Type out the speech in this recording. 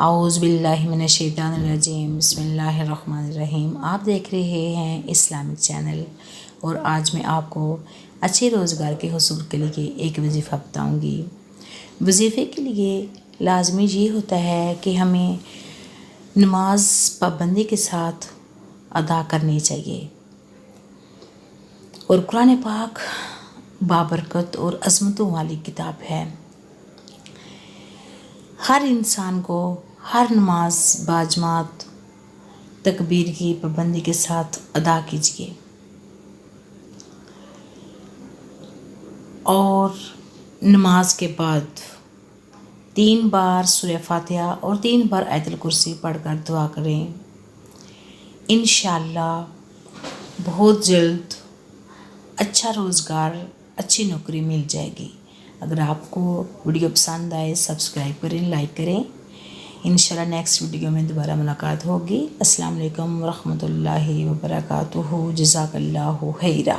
اعوذ باللہ من الشیطان الرجیم، بسم اللہ الرحمن الرحیم۔ آپ دیکھ رہے ہیں اسلامک چینل، اور آج میں آپ کو اچھے روزگار کے حصول کے لیے ایک وظیفہ بتاؤں گی۔ وظیفے کے لیے لازمی یہ ہوتا ہے کہ ہمیں نماز پابندی کے ساتھ ادا کرنی چاہیے، اور قرآن پاک بابرکت اور عظمتوں والی کتاب ہے۔ ہر انسان کو ہر نماز باجماعت تکبیر کی پابندی کے ساتھ ادا کیجیے، اور نماز کے بعد 3 بار سورہ فاتحہ اور 3 بار آیت الکرسی پڑھ کر دعا کریں۔ انشاءاللہ بہت جلد اچھا روزگار، اچھی نوکری مل جائے گی۔ اگر آپ کو ویڈیو پسند آئے سبسکرائب کریں، لائک کریں۔ انشاءاللہ نیکسٹ ویڈیو میں دوبارہ ملاقات ہوگی۔ السلام علیکم ورحمۃ اللہ وبرکاتہ۔ جزاک اللہ خیرہ۔